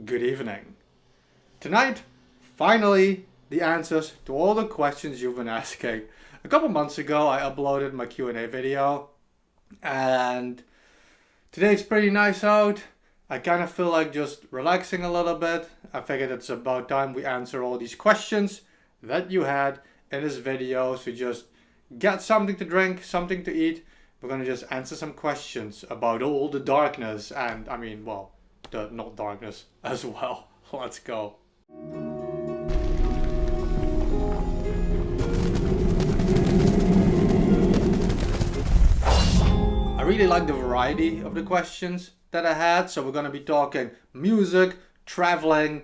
good evening. Tonight, finally, the answers to all the questions you've been asking. A couple months ago, I uploaded my Q&A video, and today it's pretty nice out. I kind of feel like just relaxing a little bit. I figured it's about time we answer all these questions that you had in this video. So just get something to drink, something to eat. We're gonna just answer some questions about all the darkness and the not darkness as well. Let's go. I really like the variety of the questions that I had, so we're gonna be talking music, traveling,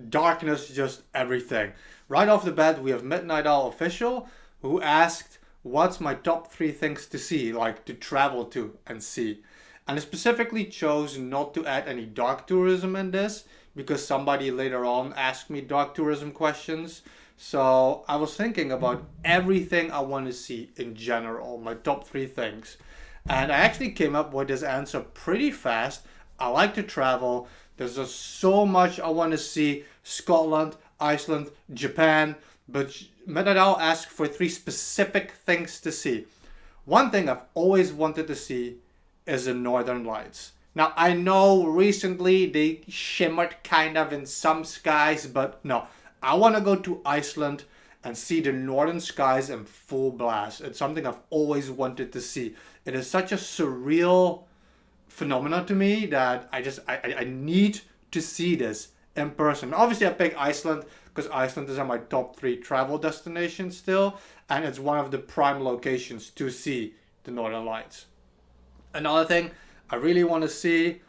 darkness, just everything. Right off the bat, we have Midnight Owl Official, who asked, what's my top 3 things to see, like to travel to and see? And I specifically chose not to add any dark tourism in this, because somebody later on asked me dark tourism questions. So I was thinking about everything I want to see in general, my top 3 things. And I actually came up with this answer pretty fast. I like to travel. There's just so much I want to see. Scotland, Iceland, Japan. But Midnight Owl asked for 3 specific things to see. One thing I've always wanted to see is the Northern Lights. Now, I know recently they shimmered kind of in some skies, but no. I want to go to Iceland and see the northern skies in full blast. It's something I've always wanted to see. It is such a surreal phenomenon to me that I need to see this in person. Obviously, I pick Iceland because Iceland is on my top 3 travel destinations still, and it's one of the prime locations to see the Northern Lights. Another thing I really want to see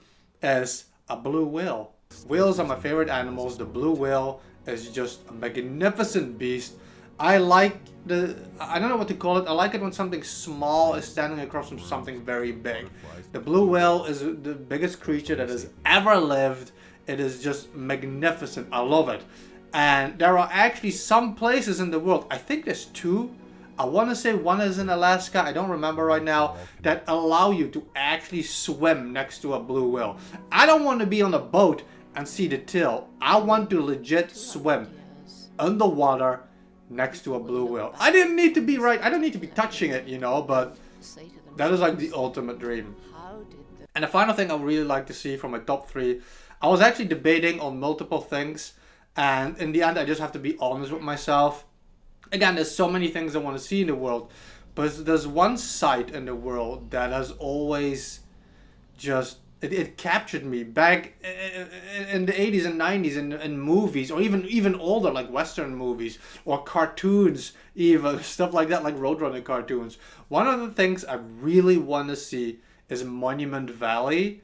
is a blue whale. Whales are my favorite animals. The blue whale is just a magnificent beast. I don't know what to call it. I like it when something small is standing across from something very big. The blue whale is the biggest creature that has ever lived. It is just magnificent. I love it. And there are actually some places in the world, I think there's 2. I want to say one is in Alaska, I don't remember right now, that allow you to actually swim next to a blue whale. I don't want to be on a boat and see the tail. I want to legit swim underwater next to a blue whale. I don't need to be touching it, but that is like the ultimate dream. And the final thing I would really like to see from my top 3, I was actually debating on multiple things, and in the end I just have to be honest with myself. Again, there's so many things I want to see in the world, but there's one site in the world that has always just it captured me back in the 80s and 90s in movies, or even older, like Western movies or cartoons, even stuff like that, like Roadrunner cartoons. One of the things I really want to see is Monument Valley.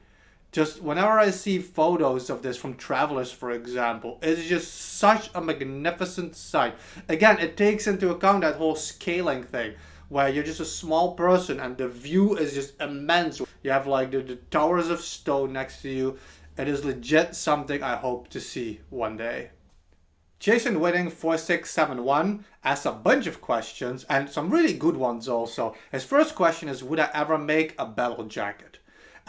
Just whenever I see photos of this from travelers, for example, it's just such a magnificent sight. Again, it takes into account that whole scaling thing, where you're just a small person and the view is just immense. You have like the towers of stone next to you. It is legit something I hope to see one day. Jason Whitting 4671 asked a bunch of questions, and some really good ones also. His first question is, would I ever make a battle jacket?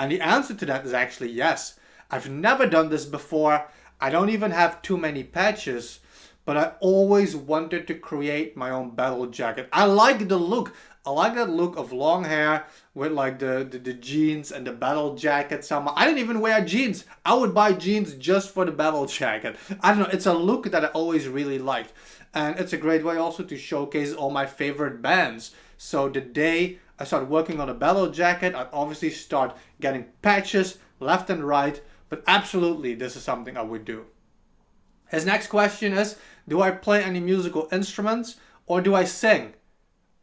And the answer to that is actually yes. I've never done this before. I don't even have too many patches, but I always wanted to create my own battle jacket. I like the look. I like that look of long hair with like the jeans and the battle jacket somehow. I didn't even wear jeans. I would buy jeans just for the battle jacket. I don't know. It's a look that I always really liked. And it's a great way also to showcase all my favorite bands. So the day I start working on a battle jacket, I'd obviously start getting patches left and right. But absolutely, this is something I would do. His next question is, do I play any musical instruments or do I sing?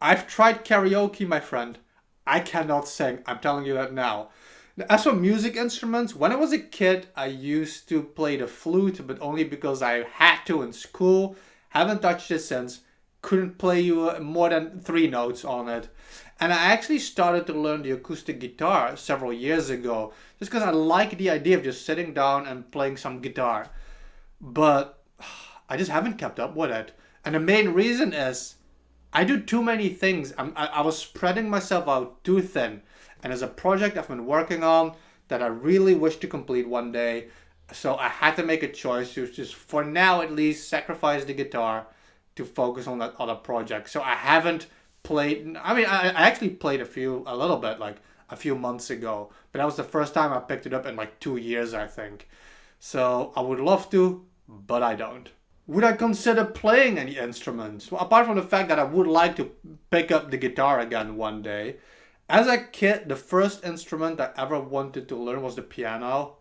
I've tried karaoke, my friend. I cannot sing. I'm telling you that now. As for music instruments, when I was a kid, I used to play the flute, but only because I had to in school. Haven't touched it since. Couldn't play you more than 3 notes on it. And I actually started to learn the acoustic guitar several years ago, just because I like the idea of just sitting down and playing some guitar. But I just haven't kept up with it. And the main reason is I do too many things. I was spreading myself out too thin. And there's a project I've been working on that I really wish to complete one day. So I had to make a choice to just, for now at least, sacrifice the guitar to focus on that other project. So I haven't played. I mean, I actually played a little bit, like a few months ago, but that was the first time I picked it up in like 2 years, I think. So I would love to, but I don't. Would I consider playing any instruments? Well, apart from the fact that I would like to pick up the guitar again one day. As a kid, the first instrument I ever wanted to learn was the piano.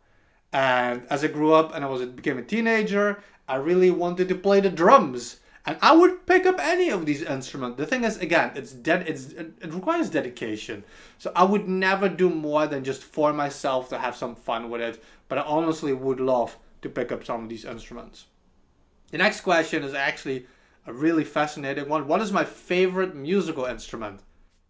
And as I grew up and became a teenager, I really wanted to play the drums. And I would pick up any of these instruments. The thing is, again, it requires dedication. So I would never do more than just for myself to have some fun with it. But I honestly would love to pick up some of these instruments. The next question is actually a really fascinating one. What is my favorite musical instrument?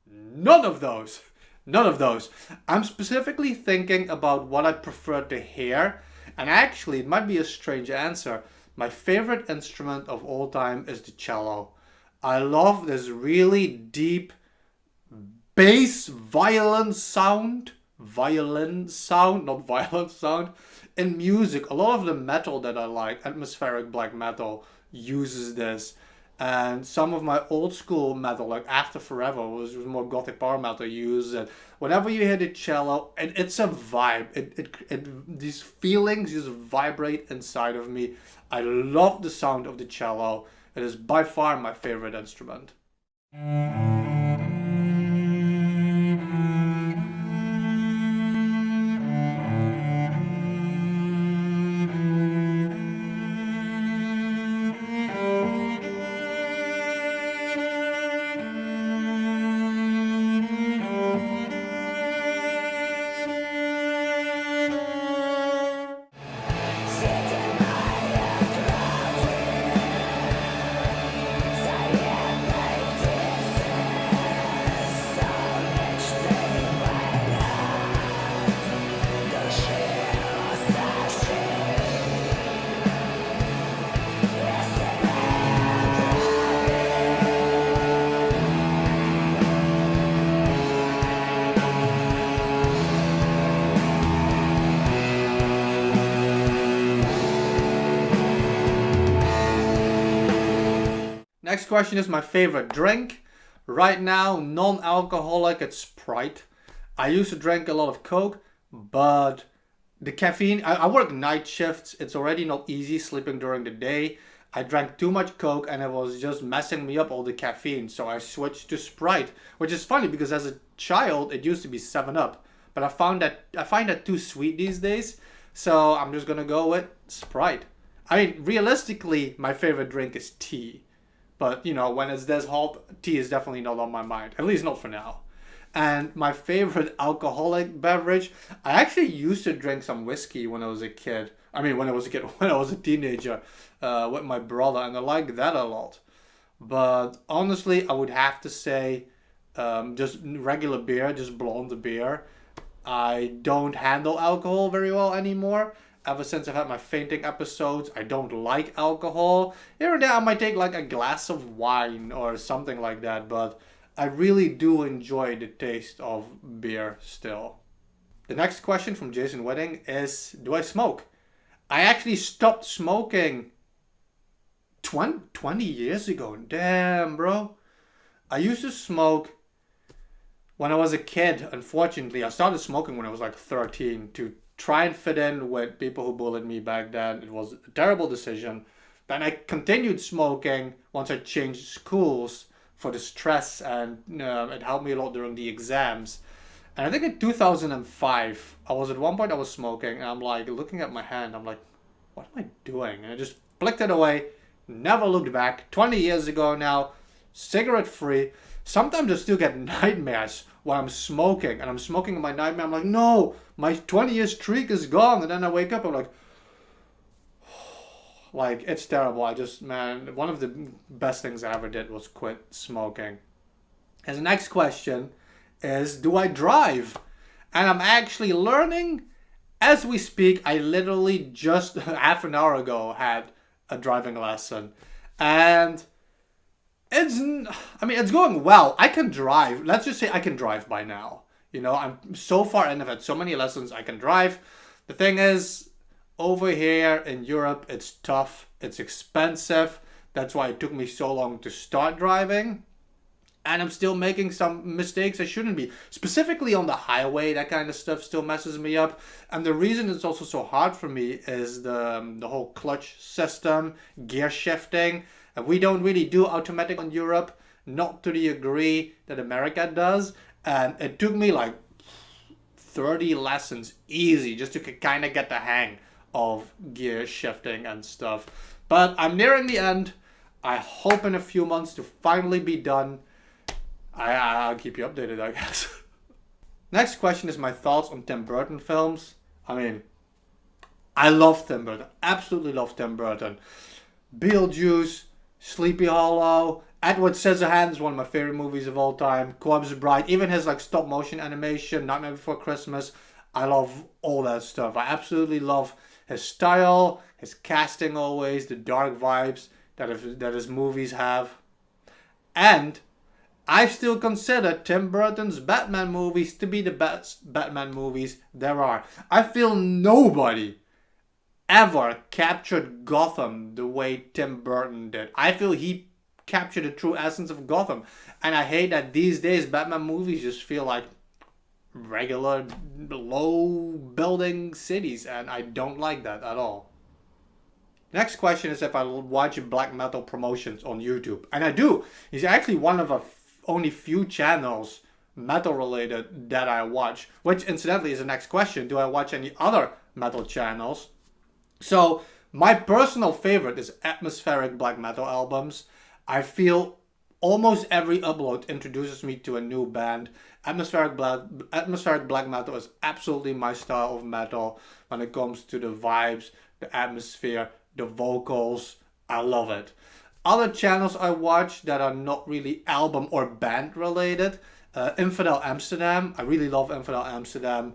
None of those. None of those. I'm specifically thinking about what I prefer to hear. And actually, it might be a strange answer. My favorite instrument of all time is the cello. I love this really deep bass violin sound, not violent sound, in music. A lot of the metal that I like, atmospheric black metal, uses this. And some of my old school metal, like After Forever, was more gothic power metal, uses it. Whenever you hear the cello, it's a vibe. These feelings just vibrate inside of me. I love the sound of the cello. It is by far my favorite instrument. Next question is my favorite drink. Right now, non-alcoholic, it's Sprite. I used to drink a lot of Coke, but the caffeine, I work night shifts. It's already not easy sleeping during the day. I drank too much Coke and it was just messing me up, all the caffeine. So I switched to Sprite, which is funny because as a child, it used to be 7 Up. But I find that too sweet these days. So I'm just gonna go with Sprite. I mean, realistically, my favorite drink is tea. But, when it's this hot, tea is definitely not on my mind. At least not for now. And my favorite alcoholic beverage, I actually used to drink some whiskey when I was a kid. I mean, when I was a kid, when I was a teenager with my brother. And I like that a lot. But honestly, I would have to say just regular beer, just blonde beer. I don't handle alcohol very well anymore. Ever since I've had my fainting episodes, I don't like alcohol. Here and there, I might take like a glass of wine or something like that, but I really do enjoy the taste of beer still. The next question from Jason Wedding is, do I smoke? I actually stopped smoking 20 years ago. Damn, bro. I used to smoke when I was a kid. Unfortunately, I started smoking when I was like 13 to try and fit in with people who bullied me back then. It was a terrible decision. Then I continued smoking once I changed schools for the stress, and it helped me a lot during the exams. And I think in 2005, I was at one point I was smoking, and I'm like looking at my hand. I'm like, what am I doing? And I just flicked it away. Never looked back. 20 years ago now, cigarette free. Sometimes I still get nightmares while I'm smoking, and I'm smoking in my nightmare. I'm like, no, my 20-year streak is gone. And then I wake up, I'm like, it's terrible. Man, one of the best things I ever did was quit smoking. And the next question is, do I drive? And I'm actually learning as we speak. I literally just half an hour ago had a driving lesson. And it's going well. I can drive. Let's just say I can drive by now. I'm so far in. I've had so many lessons. I can drive. The thing is, Over here in Europe, it's tough, it's expensive. That's why it took me so long to start driving. And I'm still making some mistakes I shouldn't be. Specifically on the highway, that kind of stuff still messes me up. And the reason it's also so hard for me is the whole clutch system, gear shifting. And we don't really do automatic in Europe, not to the degree that America does. And it took me like 30 lessons easy just to kind of get the hang of gear shifting and stuff. But I'm nearing the end. I hope in a few months to finally be done. I'll keep you updated, I guess. Next question is my thoughts on Tim Burton films. I mean, I love Tim Burton. Absolutely love Tim Burton. Beetlejuice, Sleepy Hollow, Edward Scissorhands is one of my favorite movies of all time. Corpse Bride, even his like stop motion animation, Nightmare Before Christmas. I love all that stuff. I absolutely love his style, his casting always, the dark vibes that his movies have. And I still consider Tim Burton's Batman movies to be the best Batman movies there are. I feel nobody ever captured Gotham the way Tim Burton did. I feel he captured the true essence of Gotham. And I hate that these days Batman movies just feel like regular low building cities, and I don't like that at all. Next question is if I watch black metal promotions on YouTube. And I do. He's actually one of a only few channels metal related that I watch, which incidentally is the next question. Do I watch any other metal channels? So my personal favorite is atmospheric black metal albums. I feel almost every upload introduces me to a new band. Atmospheric black metal is absolutely my style of metal when it comes to the vibes, the atmosphere, the vocals. I love it. Other channels I watch that are not really album or band related. Infidel Amsterdam. I really love Infidel Amsterdam.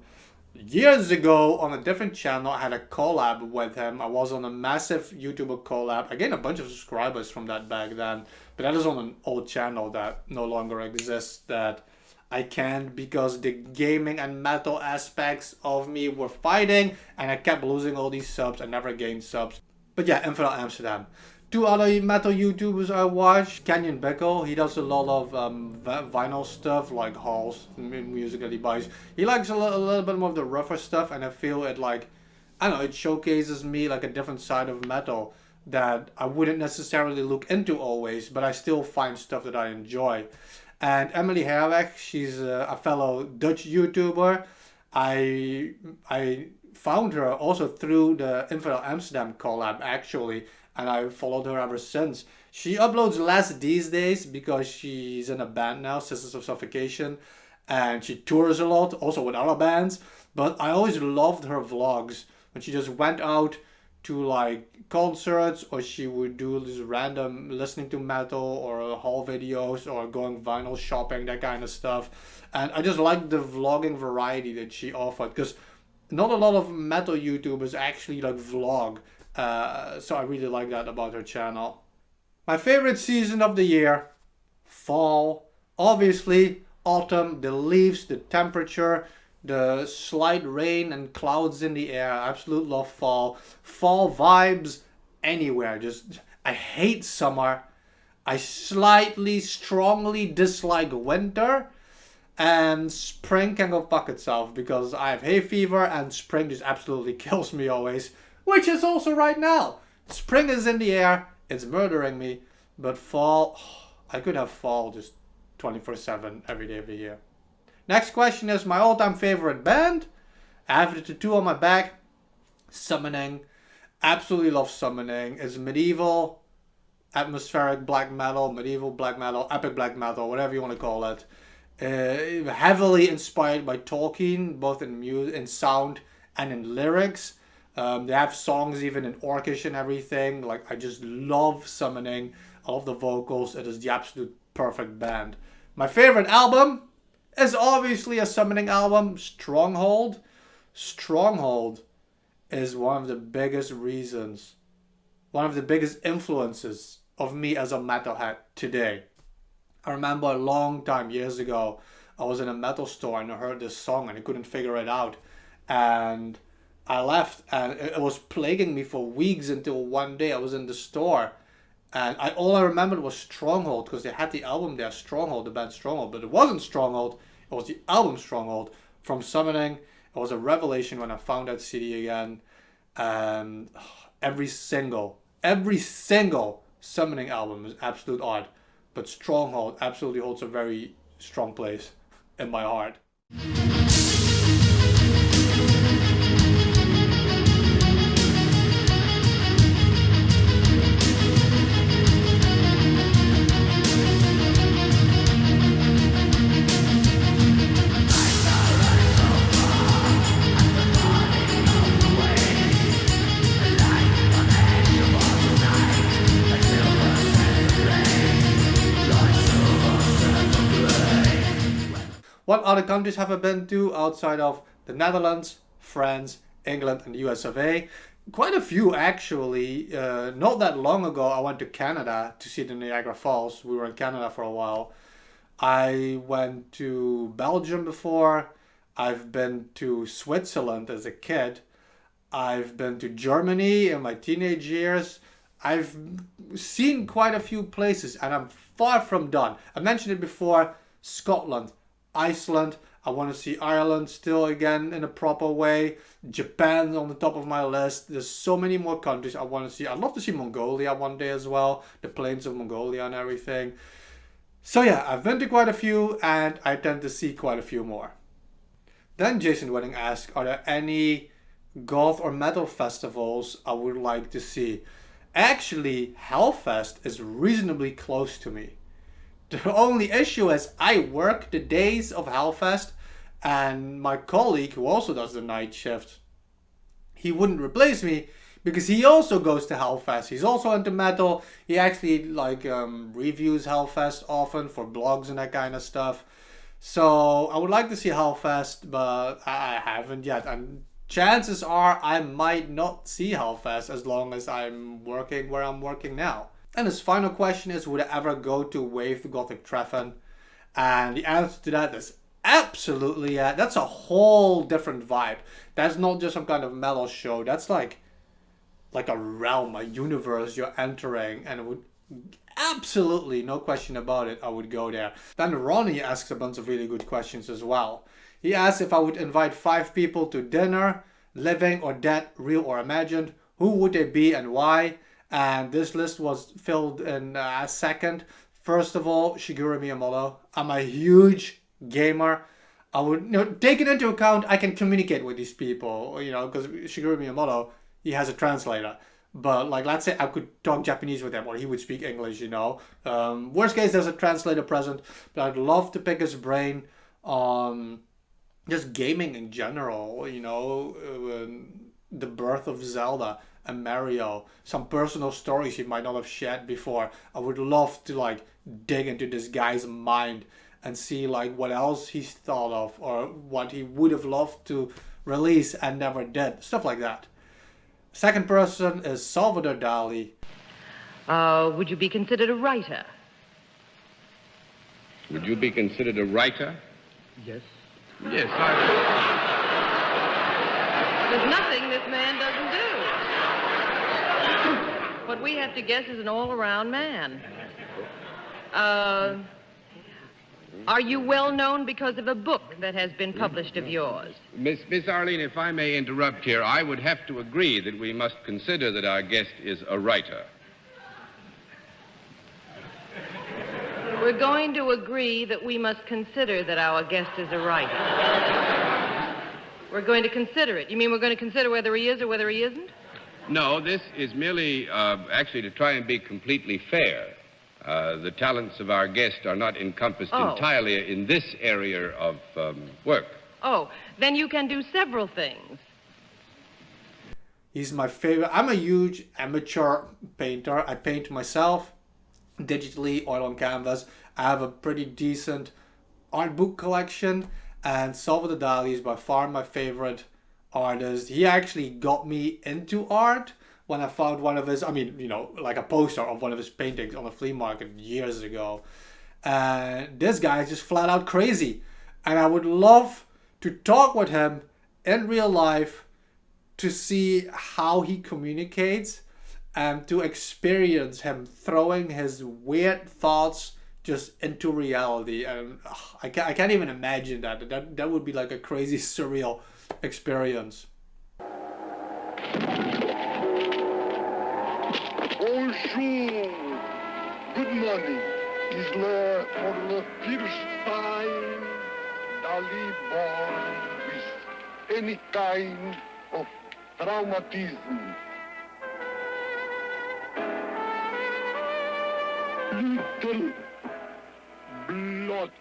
Years ago on a different channel, I had a collab with him. I was on a massive YouTuber collab. I gained a bunch of subscribers from that back then. But that is on an old channel that no longer exists. That I can't because the gaming and metal aspects of me were fighting. And I kept losing all these subs. I never gained subs. But yeah, Infidel Amsterdam. Two other metal YouTubers I watch. Canyon Bickle, he does a lot of vinyl stuff like hauls, music that he buys. He likes a little bit more of the rougher stuff, and I feel it like, I don't know, it showcases me like a different side of metal that I wouldn't necessarily look into always, but I still find stuff that I enjoy. And Emily Herweg, she's a fellow Dutch YouTuber. I found her also through the Infidel Amsterdam collab actually, and I followed her ever since. She uploads less these days because she's in a band now, Sisters of Suffocation, and she tours a lot, also with other bands. But I always loved her vlogs when she just went out to like concerts, or she would do this random listening to metal or haul videos or going vinyl shopping, that kind of stuff. And I just liked the vlogging variety that she offered because not a lot of metal YouTubers actually like vlog. So I really like that about her channel. My favorite season of the year, fall. Obviously, autumn, the leaves, the temperature, the slight rain and clouds in the air. I absolutely love fall. Fall vibes anywhere. Just I hate summer. I slightly, strongly dislike winter. And spring can go fuck itself because I have hay fever and spring just absolutely kills me always. Which is also right now. Spring is in the air. It's murdering me. But fall, I could have fall just 24/7 every day of the year. Next question is my all-time favorite band. I have the tattoo on my back. Summoning. Absolutely love Summoning. It's medieval, atmospheric black metal, medieval black metal, epic black metal, whatever you want to call it. Heavily inspired by Tolkien, both in sound and in lyrics. They have songs even in Orcish and everything. Like I just love Summoning. I love the vocals. It is the absolute perfect band. My favorite album is obviously a Summoning album, Stronghold. Stronghold is one of the biggest reasons, one of the biggest influences of me as a metalhead today. I remember a long time, years ago, I was in a metal store and I heard this song and I couldn't figure it out. And I left, and it was plaguing me for weeks until one day I was in the store, and all I remembered was Stronghold, because they had the album there, Stronghold, the band Stronghold, but it wasn't Stronghold, it was the album Stronghold from Summoning. It was a revelation when I found that CD again, and every single Summoning album is absolute art, but Stronghold absolutely holds a very strong place in my heart. What other countries have I been to outside of the Netherlands, France, England, and the US of A? Quite a few, actually. Not that long ago, I went to Canada to see the Niagara Falls. We were in Canada for a while. I went to Belgium before. I've been to Switzerland as a kid. I've been to Germany in my teenage years. I've seen quite a few places, and I'm far from done. I mentioned it before, Scotland, Iceland. I want to see Ireland still again in a proper way. Japan on the top of my list. There's so many more countries I want to see. I'd love to see Mongolia one day as well. The plains of Mongolia and everything. So yeah, I've been to quite a few, and I tend to see quite a few more. Then Jason Wedding asked, are there any goth or metal festivals I would like to see? Actually, Hellfest is reasonably close to me. The only issue is I work the days of Hellfest, and my colleague who also does the night shift, he wouldn't replace me because he also goes to Hellfest. He's also into metal. He actually reviews Hellfest often for blogs and that kind of stuff. So I would like to see Hellfest, but I haven't yet. And chances are I might not see Hellfest as long as I'm working where I'm working now. And his final question is, would I ever go to Wave Gothic Treffen? And the answer to that is absolutely yeah. That's a whole different vibe. That's not just some kind of metal show. That's like a realm, a universe you're entering, and it would absolutely, no question about it, I would go there. Then Ronnie asks a bunch of really good questions as well. He asks if I would invite 5 people to dinner, living or dead, real or imagined. Who would they be and why? And this list was filled in a second. First of all, Shigeru Miyamoto. I'm a huge gamer. I would, take it into account, I can communicate with these people, because Shigeru Miyamoto, he has a translator. But let's say I could talk Japanese with him, or he would speak English, Worst case, there's a translator present. But I'd love to pick his brain on just gaming in general, the birth of Zelda and Mario, some personal stories he might not have shared before. I would love to dig into this guy's mind and see what else he's thought of, or what he would have loved to release and never did. Stuff like that. Second person is Salvador Dali. Would you be considered a writer? Would you be considered a writer? Yes. Yes, There's nothing this man doesn't do. What we have to guess is an all-around man. Are you well known because of a book that has been published of yours? Miss Arlene, if I may interrupt here, I would have to agree that we must consider that our guest is a writer. We're going to agree that we must consider that our guest is a writer. We're going to consider it. You mean we're going to consider whether he is or whether he isn't? No, this is merely actually to try and be completely fair. The talents of our guest are not encompassed entirely in this area of work. Oh, then you can do several things. He's my favorite. I'm a huge amateur painter. I paint myself digitally, oil on canvas. I have a pretty decent art book collection, and Salvador Dali is by far my favorite artist. He actually got me into art when I found one of his, a poster of one of his paintings on a flea market years ago. And this guy is just flat out crazy. And I would love to talk with him in real life to see how he communicates and to experience him throwing his weird thoughts just into reality. And I can't even imagine that. That would be like a crazy surreal experience. Bonjour. Good morning. Is le for the first time Dali born with any kind of traumatism. Little blood,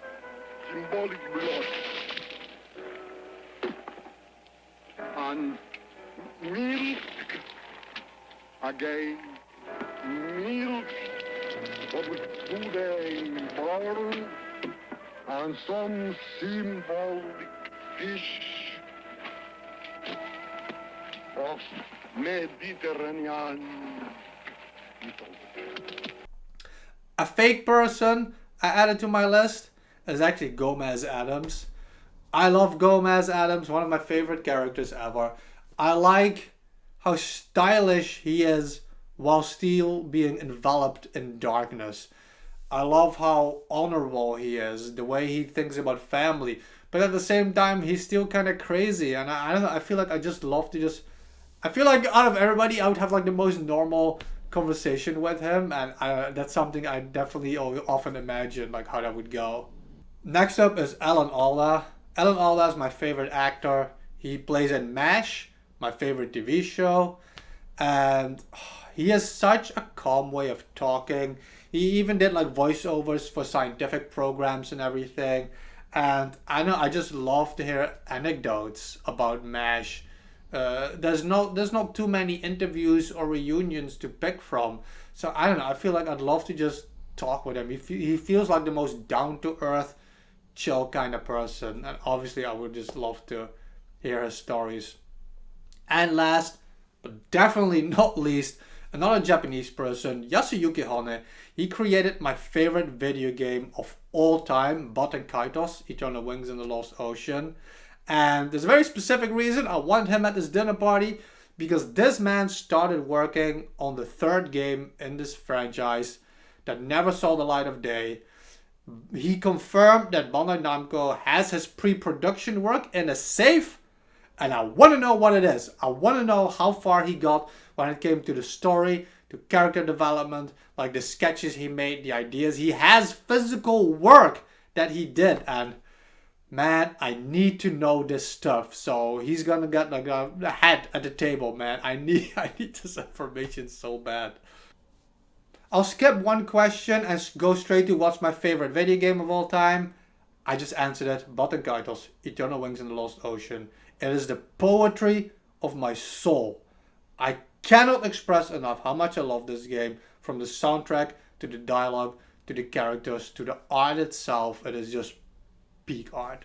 symbolic blood. And milk again. Milk for the today born and some symbolic fish of Mediterranean people. A fake person I added to my list is actually Gomez Adams. I love Gomez Adams, one of my favorite characters ever. I like how stylish he is while still being enveloped in darkness. I love how honorable he is, the way he thinks about family, but at the same time he's still kind of crazy. And I don't know, I feel like I just love to just, I feel like out of everybody I would have like the most normal conversation with him, and that's something I definitely often imagine like how that would go. Next up is Alan Alda. Alan Alda is my favorite actor. He plays in MASH, my favorite TV show, and he has such a calm way of talking. He even did like voiceovers for scientific programs and everything. And I know I just love to hear anecdotes about MASH. There's not too many interviews or reunions to pick from. So I don't know. I feel like I'd love to just talk with him. He feels like the most down to earth, chill kind of person. And obviously I would just love to hear his stories. And last, but definitely not least, another Japanese person, Yasuyuki Hone. He created my favorite video game of all time, Baten Kaitos, Eternal Wings in the Lost Ocean. And there's a very specific reason I want him at this dinner party, because this man started working on the third game in this franchise that never saw the light of day. He confirmed that Bandai Namco has his pre-production work in a safe, and I want to know what it is. I want to know how far he got when it came to the story, to character development, like the sketches he made, the ideas. He has physical work that he did, and man, I need to know this stuff. So he's gonna get like a hat at the table, man. I need this information so bad. I'll skip one question and go straight to what's my favorite video game of all time. I just answered it. Baten Kaitos, Eternal Wings in the Lost Ocean. It is the poetry of my soul. I cannot express enough how much I love this game. From the soundtrack to the dialogue to the characters to the art itself. It is just peak art.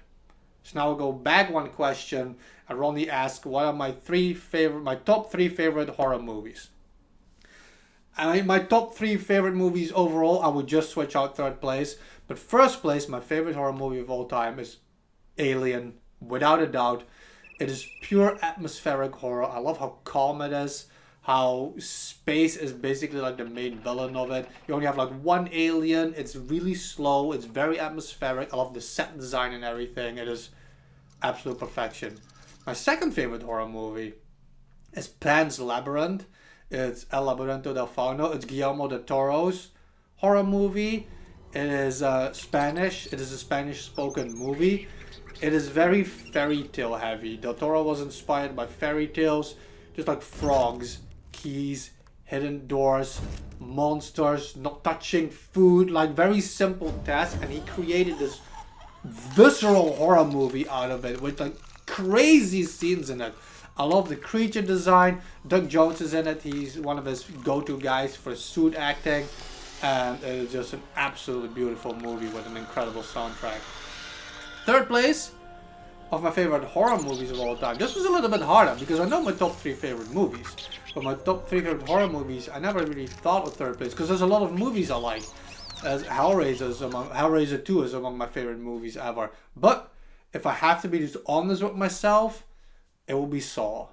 So now I'll go back one question and Ronnie asked what are my top three favorite horror movies. I mean, my top three favorite movies overall, I would just switch out third place. But first place, my favorite horror movie of all time is Alien, without a doubt. It is pure atmospheric horror. I love how calm it is. How space is basically like the main villain of it. You only have like one alien. It's really slow. It's very atmospheric. I love the set design and everything. It is absolute perfection. My second favorite horror movie is Pan's Labyrinth. It's El Laberinto del Fauno. It's Guillermo del Toro's horror movie. It is Spanish. It is a Spanish spoken movie. It is very fairy tale heavy. Del Toro was inspired by fairy tales, just like frogs, keys, hidden doors, monsters, not touching food, like very simple tasks, and he created this visceral horror movie out of it with like crazy scenes in it. I love the creature design. Doug Jones is in it. He's one of his go-to guys for suit acting, and it is just an absolutely beautiful movie with an incredible soundtrack. Third place of my favorite horror movies of all time. This was a little bit harder because I know my top three favorite movies. But my top three favorite horror movies, I never really thought of third place because there's a lot of movies I like. As Hellraiser 2 is among my favorite movies ever. But if I have to be just honest with myself, it will be Saw.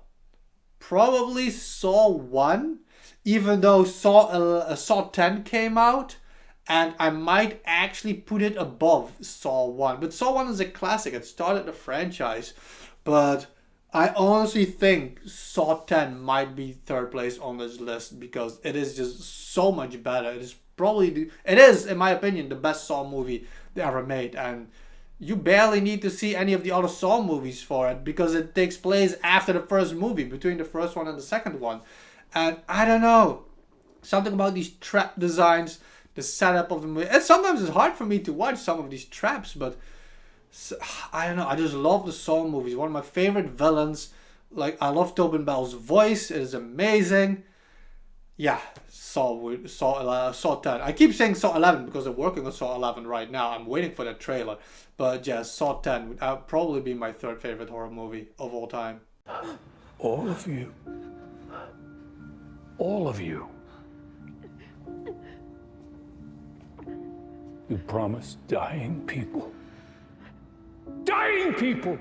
probably Saw 1, even though Saw 10 came out, and I might actually put it above Saw 1. But Saw 1 is a classic, it started the franchise, but I honestly think Saw 10 might be third place on this list because it is just so much better. It is, in my opinion, the best Saw movie they ever made, and you barely need to see any of the other Saw movies for it because it takes place after the first movie, between the first one and the second one. And I don't know, something about these trap designs, the setup of the movie. And sometimes it's hard for me to watch some of these traps, but I don't know. I just love the Saw movies. One of my favorite villains. Like, I love Tobin Bell's voice. It is amazing. Yeah, Saw 10. I keep saying Saw 11 because I'm working on Saw 11 right now. I'm waiting for the trailer. But yeah, Saw 10 would probably be my third favorite horror movie of all time. All of you. All of you. You promised dying people. Dying people!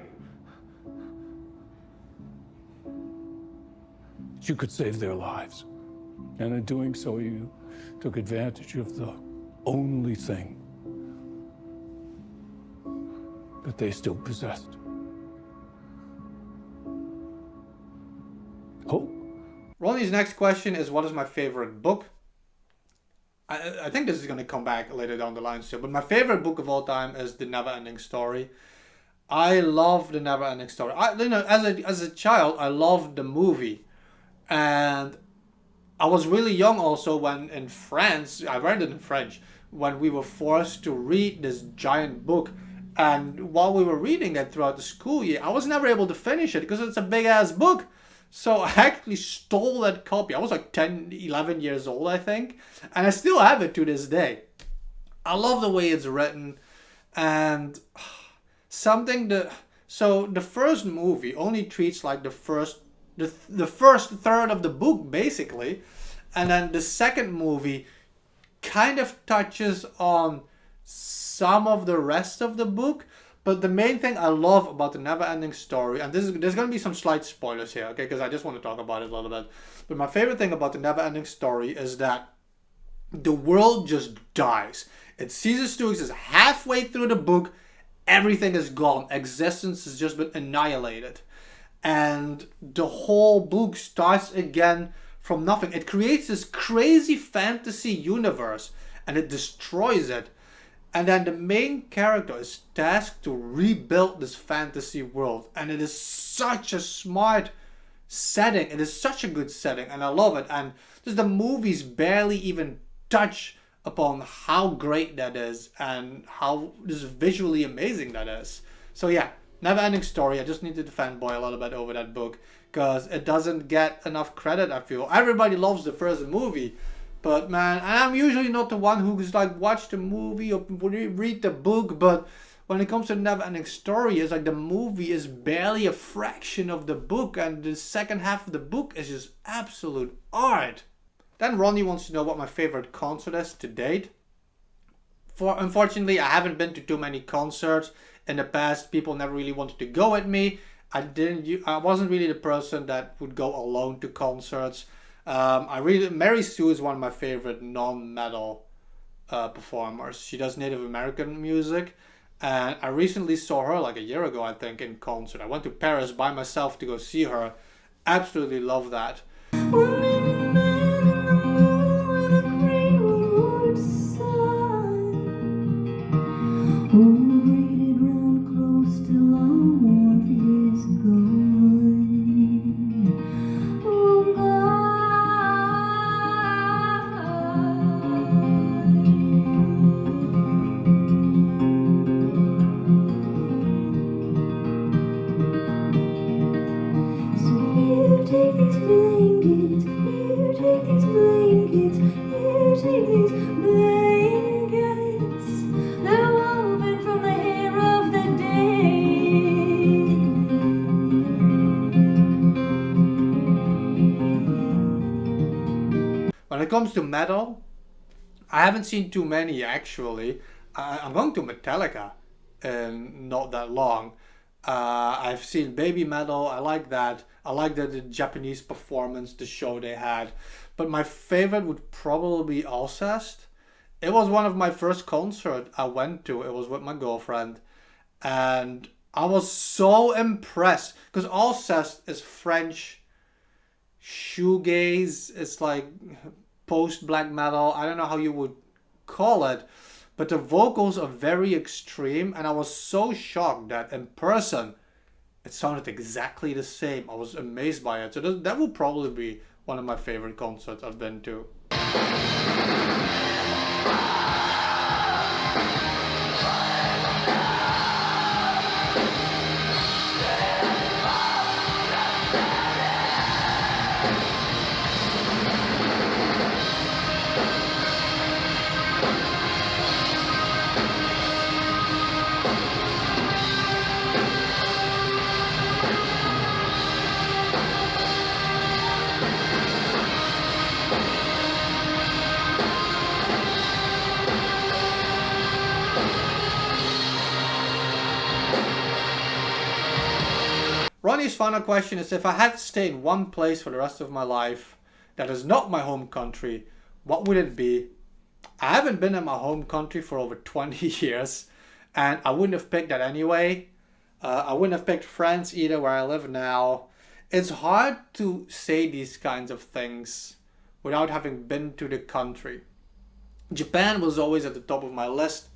That you could save their lives. And in doing so, you took advantage of the only thing that they still possessed. Hope. Ronnie's next question is, what is my favorite book? I think this is going to come back later down the line still, but my favorite book of all time is The Neverending Story. I love The Neverending Story. As a child, I loved the movie. And I was really young also when in France, I read it in French, when we were forced to read this giant book. And while we were reading it throughout the school year, I was never able to finish it because it's a big ass book. So I actually stole that copy. I was like 10, 11 years old, I think. And I still have it to this day. I love the way it's written. And so the first movie only treats like the first third of the book, basically. And then the second movie kind of touches on some of the rest of the book. But the main thing I love about The Neverending Story, and there's going to be some slight spoilers here, okay, because I just want to talk about it a little bit. But my favorite thing about The Neverending Story is that the world just dies. It ceases to exist. Halfway through the book, everything is gone. Existence has just been annihilated. And the whole book starts again from nothing. It creates this crazy fantasy universe, and it destroys it. And then the main character is tasked to rebuild this fantasy world. And it is such a smart setting. It is such a good setting. And I love it. And just the movies barely even touch upon how great that is. And how just visually amazing that is. So yeah, Neverending Story. I just needed to fanboy a little bit over that book. Because it doesn't get enough credit, I feel. Everybody loves the first movie. But man, and I'm usually not the one who's like watch the movie or read the book, but when it comes to Neverending Story, it's like the movie is barely a fraction of the book, and the second half of the book is just absolute art. Then Ronnie wants to know what my favorite concert is to date. Unfortunately, I haven't been to too many concerts in the past. People never really wanted to go with me. I wasn't really the person that would go alone to concerts. Mary Sue is one of my favorite non-metal performers. She does Native American music, and I recently saw her like a year ago, I think, in concert. I went to Paris by myself to go see her. Absolutely love that. When it comes to metal, I haven't seen too many actually. I'm going to Metallica in not that long. I've seen Baby Metal, I like that. I like the Japanese performance, the show they had. But my favorite would probably be Alcest. It was one of my first concerts I went to. It was with my girlfriend. And I was so impressed. Because Alcest is French shoegaze. It's like post-black metal. I don't know how you would call it. But the vocals are very extreme. And I was so shocked that in person, it sounded exactly the same. I was amazed by it. So that will probably be one of my favorite concerts I've been to. Ronnie's final question is, if I had to stay in one place for the rest of my life that is not my home country, what would it be? I haven't been in my home country for over 20 years, and I wouldn't have picked that anyway. I wouldn't have picked France either, where I live now. It's hard to say these kinds of things without having been to the country. Japan was always at the top of my list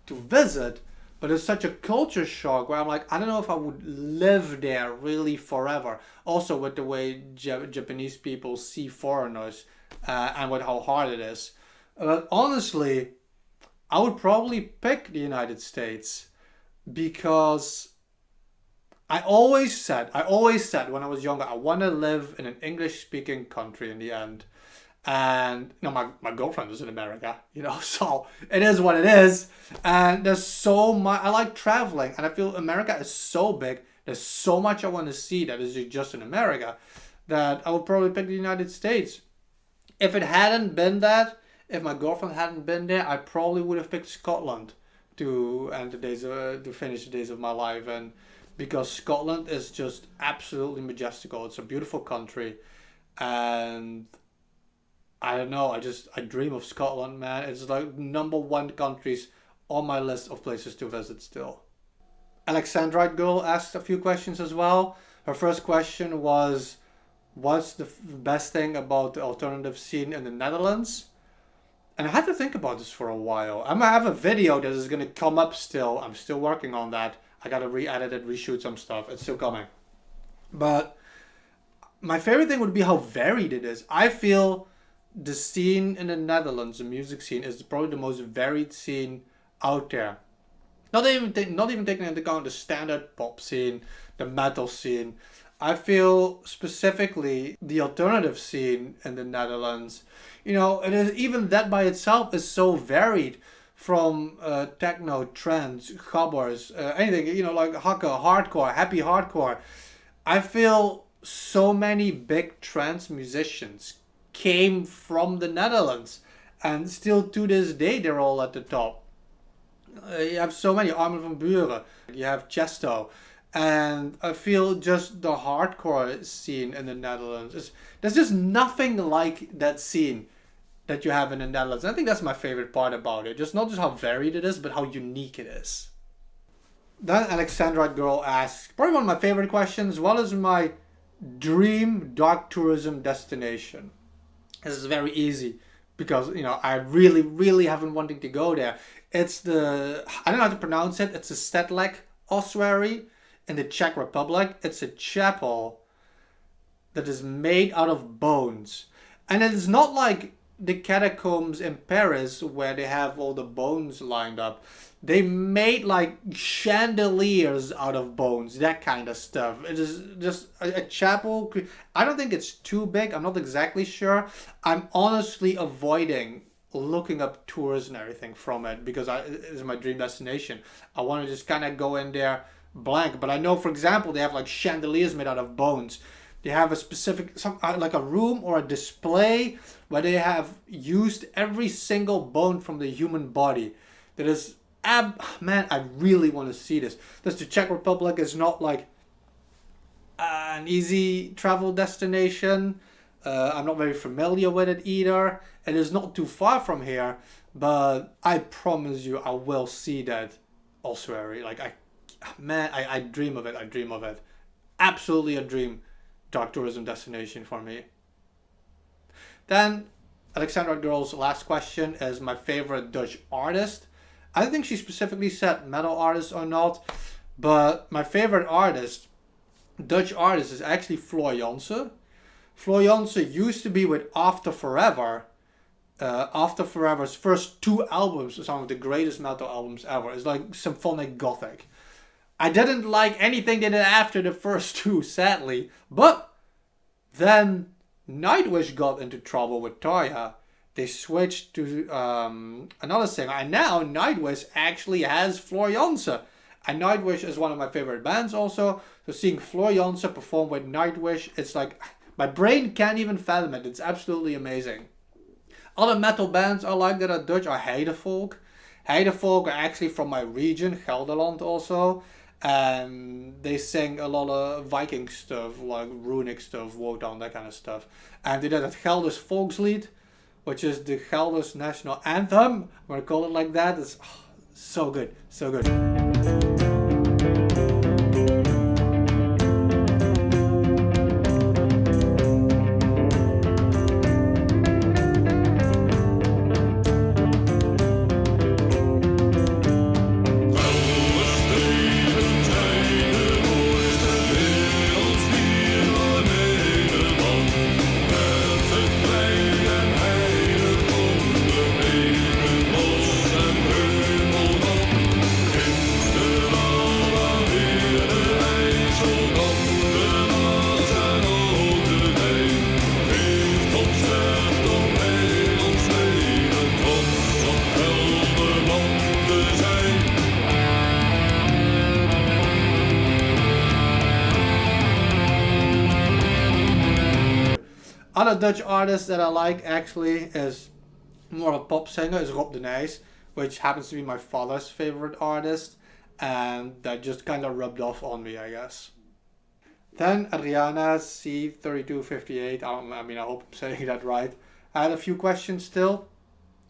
to visit, but it's such a culture shock where I'm like, I don't know if I would live there really forever. Also with the way Japanese people see foreigners and with how hard it is. But honestly, I would probably pick the United States because I always said when I was younger, I want to live in an English-speaking country in the end. And my girlfriend is in America, so it is what it is. And there's so much. I like traveling, and I feel America is so big. There's so much I want to see that is just in America, that I would probably pick the United States. If it hadn't been that, if my girlfriend hadn't been there, I probably would have picked Scotland to finish the days of my life. And because Scotland is just absolutely majestical. It's a beautiful country, and I don't know, I dream of Scotland, man. It's like number one countries on my list of places to visit still. Alexandrite Girl asked a few questions as well. Her first question was, what's the best thing about the alternative scene in the Netherlands? And I had to think about this for a while. I'm gonna have a video that is gonna come up still. I'm still working on that. I gotta re-edit it, reshoot some stuff. It's still coming. But my favorite thing would be how varied it is. I feel the scene in the Netherlands, the music scene, is probably the most varied scene out there. Not even taking into account the standard pop scene, the metal scene. I feel specifically the alternative scene in the Netherlands. It is, even that by itself is so varied, from techno, trance, gabbers, anything. Like hakke, hardcore, happy hardcore. I feel so many big trance musicians came from the Netherlands, and still to this day they're all at the top. You have so many, Armin van Buuren, you have Chesto, and I feel just the hardcore scene in the Netherlands there's just nothing like that scene that you have in the Netherlands. I think that's my favorite part about it, just not just how varied it is, but how unique it is. Then Alexandrite Girl asks, probably one of my favorite questions, what is my dream dark tourism destination? This is very easy because, I really, really have been wanting to go there. It's I don't know how to pronounce it. It's the Stetlek ossuary in the Czech Republic. It's a chapel that is made out of bones. And it is not like the catacombs in Paris where they have all the bones lined up. They made like chandeliers out of bones, that kind of stuff. It is just a chapel. I don't think it's too big. I'm not exactly sure. I'm honestly avoiding looking up tours and everything from it because it is my dream destination. I want to just kind of go in there blank. But I know, for example, they have like chandeliers made out of bones. They have a specific, like a room or a display where they have used every single bone from the human body. That is, man, I really want to see this. Because the Czech Republic is not like an easy travel destination. I'm not very familiar with it either. It is not too far from here, but I promise you I will see that ossuary. Like, I dream of it. I dream of it. Absolutely a dream dark tourism destination for me. Then Alexandra Girl's last question is my favorite Dutch artist. I don't think she specifically said metal artist or not, but my favorite artist, Dutch artist, is actually Floor Jansen. Floor Jansen used to be with After Forever. After Forever's first 2 albums are some of the greatest metal albums ever. It's like symphonic gothic. I didn't like anything they did after the first 2, sadly. But then Nightwish got into trouble with Tarja. They switched to another singer. And now Nightwish actually has Floor Jansen. And Nightwish is one of my favorite bands also. So seeing Floor Jansen perform with Nightwish, it's like, my brain can't even fathom it. It's absolutely amazing. Other metal bands I like that are Dutch are Heidevolk. Heidevolk are actually from my region, Gelderland also. And they sing a lot of Viking stuff, like runic stuff, Wotan, that kind of stuff. And they did it Gelders Volkslied, which is the Gelders national anthem. I'm going to call it like that. It's so good, so good. Other Dutch artist that I like actually is more of a pop singer, is Rob de Nijs, which happens to be my father's favorite artist, and that just kind of rubbed off on me, I guess. Then Adriana C3258, I hope I'm saying that right. I had a few questions still.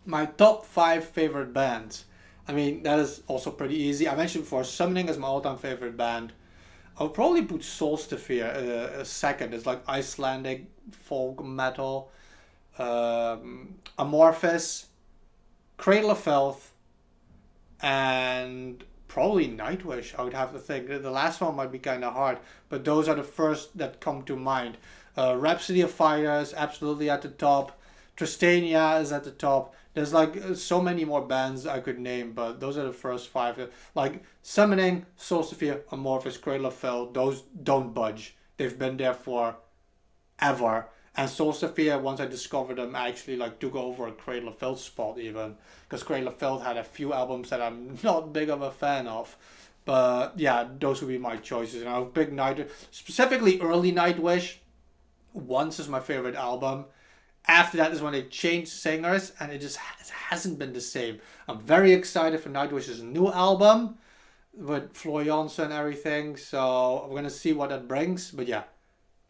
My top 5 favorite bands. I mean, that is also pretty easy. I mentioned before, Summoning is my all-time favorite band. I would probably put Solstafir second. It's like Icelandic folk metal. Amorphis, Cradle of Filth, and probably Nightwish, I would have to think. The last one might be kind of hard, but those are the first that come to mind. Rhapsody of Fire is absolutely at the top. Tristania is at the top. There's like so many more bands I could name, but those are the first 5. Like Summoning, Solstafir, Amorphis, Cradle of Filth, those don't budge. They've been there for ever. And Solstafir, once I discovered them, I actually like took over a Cradle of Filth spot even. Because Cradle of Filth had a few albums that I'm not big of a fan of. But yeah, those would be my choices. And I would pick Nightwish, specifically early Nightwish. Once is my favorite album. After that is when they changed singers, and it hasn't been the same. I'm very excited for Nightwish's new album with Floor Jansen and everything. So we're gonna see what that brings. But yeah,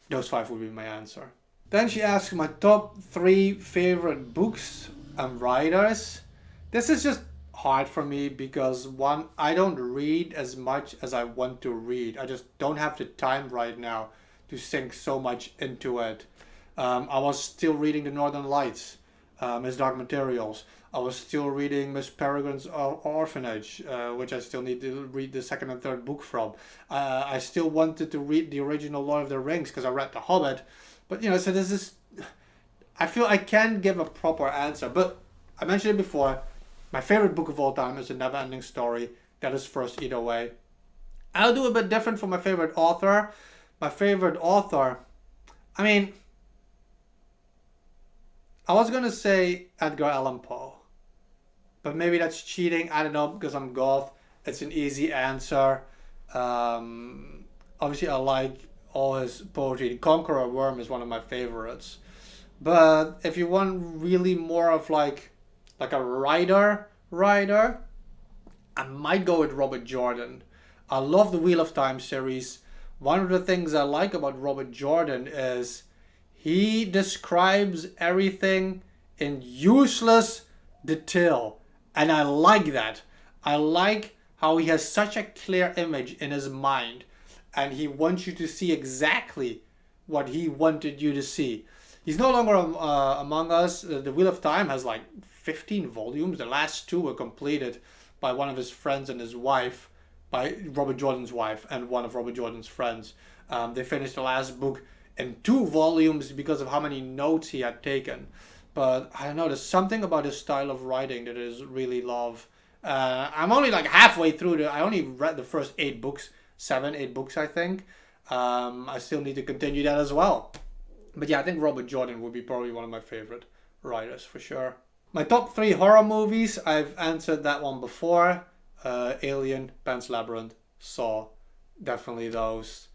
those 5 would be my answer. Then she asks my top 3 favorite books and writers. This is just hard for me because one, I don't read as much as I want to read. I just don't have the time right now to sink so much into it. I was still reading The Northern Lights, Miss Dark Materials. I was still reading Miss Peregrine's Orphanage, which I still need to read the 2nd and 3rd book from. I still wanted to read the original Lord of the Rings because I read The Hobbit. But, so this is... I feel I can't give a proper answer. But I mentioned it before. My favorite book of all time is A Never-Ending Story. That is first either way. I'll do a bit different for my favorite author. My favorite author... I was going to say Edgar Allan Poe. But maybe that's cheating. I don't know, because I'm goth. It's an easy answer. Obviously, I like all his poetry. Conqueror Worm is one of my favorites. But if you want really more of like a writer, I might go with Robert Jordan. I love the Wheel of Time series. one of the things I like about Robert Jordan is he describes everything in useless detail. And I like that. I like how he has such a clear image in his mind. And he wants you to see exactly what he wanted you to see. He's no longer among us. The Wheel of Time has like 15 volumes. The last 2 were completed by one of his friends and his wife, by Robert Jordan's wife and one of Robert Jordan's friends. They finished the last book in 2 volumes because of how many notes he had taken. But I don't know, there's something about his style of writing that I just really love. I'm only like halfway through I only read the first 8 books, 7, 8 books, I think. I still need to continue that as well. But yeah, I think Robert Jordan would be probably one of my favorite writers for sure. My top 3 horror movies, I've answered that one before. Alien, Pan's Labyrinth, Saw, definitely those.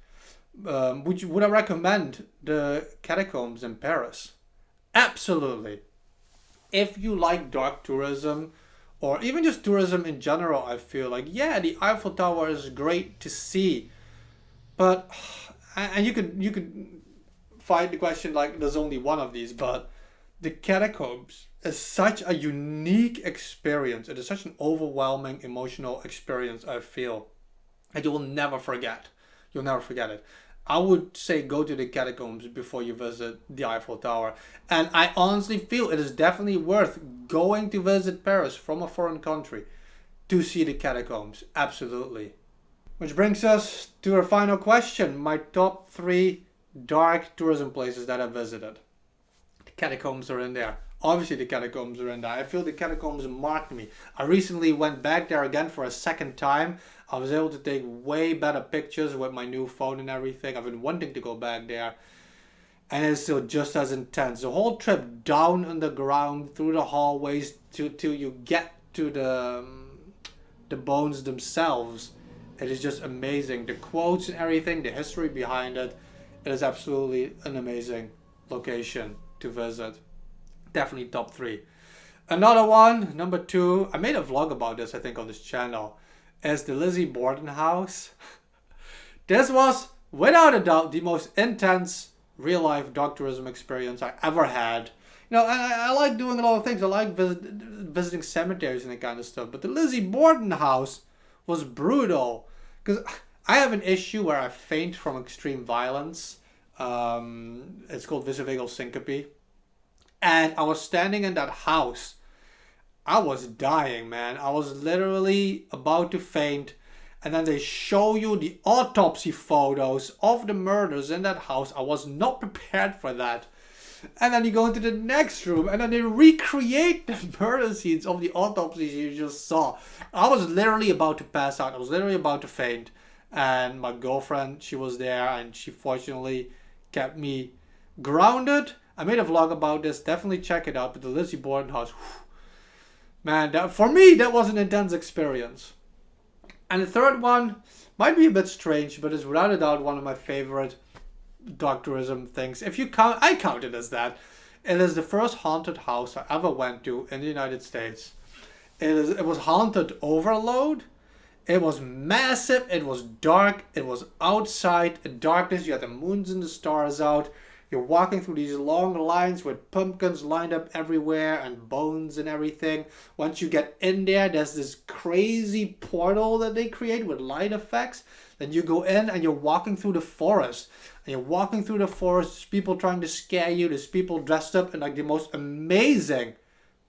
Would I recommend the Catacombs in Paris? Absolutely. If you like dark tourism, or even just tourism in general, I feel like, yeah, the Eiffel Tower is great to see. But, and you could fight the question like there's only one of these, but the Catacombs is such a unique experience. It is such an overwhelming emotional experience, I feel, that you will never forget. You'll never forget it. I would say go to the Catacombs before you visit the Eiffel Tower. And I honestly feel it is definitely worth going to visit Paris from a foreign country to see the Catacombs. Absolutely. Which brings us to our final question. My top 3 dark tourism places that I visited. The Catacombs are in there. Obviously the Catacombs are in there. I feel the Catacombs marked me. I recently went back there again for a second time. I was able to take way better pictures with my new phone and everything. I've been wanting to go back there. And it's still just as intense. The whole trip down underground, through the hallways, till you get to the bones themselves. It is just amazing. The quotes and everything, the history behind it. It is absolutely an amazing location to visit. Definitely top 3. Another one, number 2. I made a vlog about this, I think, on this channel. Is the Lizzie Borden house. This was, without a doubt, the most intense real-life dark tourism experience I ever had. You know, I like doing a lot of things. I like visiting cemeteries and that kind of stuff. But the Lizzie Borden house was brutal. Because I have an issue where I faint from extreme violence. It's called visuvagal syncope. And I was standing in that house. I was dying, man. I was literally about to faint. And then they show you the autopsy photos of the murders in that house. I was not prepared for that. And then you go into the next room and then they recreate the murder scenes of the autopsies you just saw. I was literally about to pass out. I was literally about to faint. And my girlfriend, she was there and she fortunately kept me grounded. I made a vlog about this. Definitely check it out. But the Lizzie Borden house, whew, man, for me, that was an intense experience. And the third one might be a bit strange, but is without a doubt one of my favorite dark tourism things. If you count, I count it as that. It is the first haunted house I ever went to in the United States. It was Haunted Overload. It was massive. It was dark. It was outside in darkness. You had the moons and the stars out. You're walking through these long lines with pumpkins lined up everywhere and bones and everything. Once you get in there, there's this crazy portal that they create with light effects. Then you go in and you're walking through the forest. And you're walking through the forest. There's people trying to scare you. There's people dressed up in like the most amazing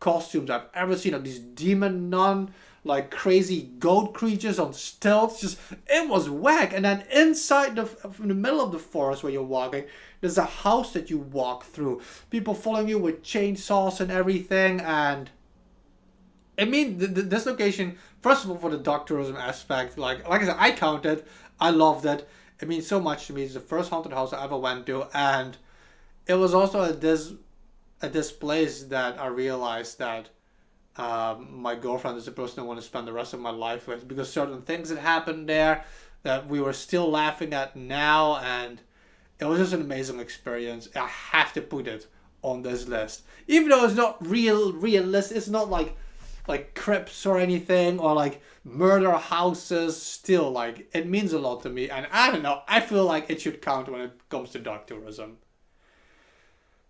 costumes I've ever seen. Like these demon nun, like crazy goat creatures on stilts. Just, it was whack. And then inside in the middle of the forest where you're walking, there's a house that you walk through. People following you with chainsaws and everything. And I mean, this location, first of all, for the dark tourism aspect, like I said, I counted. I loved it. It means so much to me. It's the first haunted house I ever went to. And it was also at this place that I realized that my girlfriend is the person I want to spend the rest of my life with. Because certain things that happened there that we were still laughing at now. And it was just an amazing experience. I have to put it on this list. Even though it's not realistic. It's not like like crypts or anything, or like murder houses, still, like, it means a lot to me. And I don't know, I feel like it should count when it comes to dark tourism.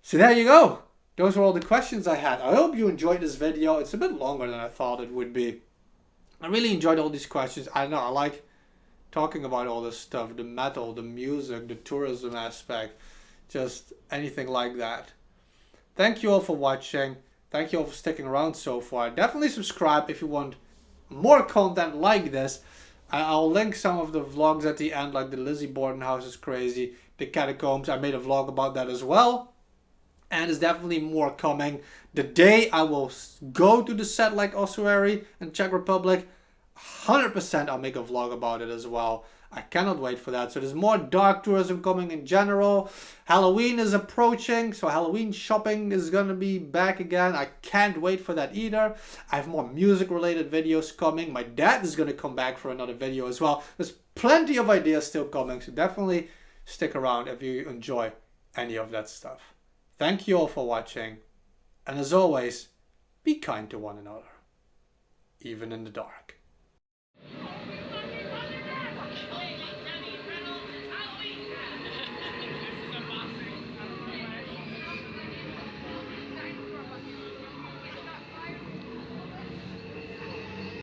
So there you go. Those were all the questions I had. I hope you enjoyed this video. It's a bit longer than I thought it would be. I really enjoyed all these questions. I don't know, I like talking about all this stuff. The metal, the music, the tourism aspect. Just anything like that. Thank you all for watching. Thank you all for sticking around so far. Definitely subscribe if you want more content like this. I'll link some of the vlogs at the end, like the Lizzie Borden house is crazy. The catacombs, I made a vlog about that as well. And there's definitely more coming. The day I will go to the Sad Lake ossuary in Czech Republic, 100% I'll make a vlog about it as well. I cannot wait for that. So there's more dark tourism coming in general. Halloween is approaching, so Halloween shopping is going to be back again. I can't wait for that either. I have more music related videos coming. My dad is going to come back for another video as well. There's plenty of ideas still coming, so definitely stick around if you enjoy any of that stuff. Thank you all for watching, and as always, be kind to one another, even in the dark.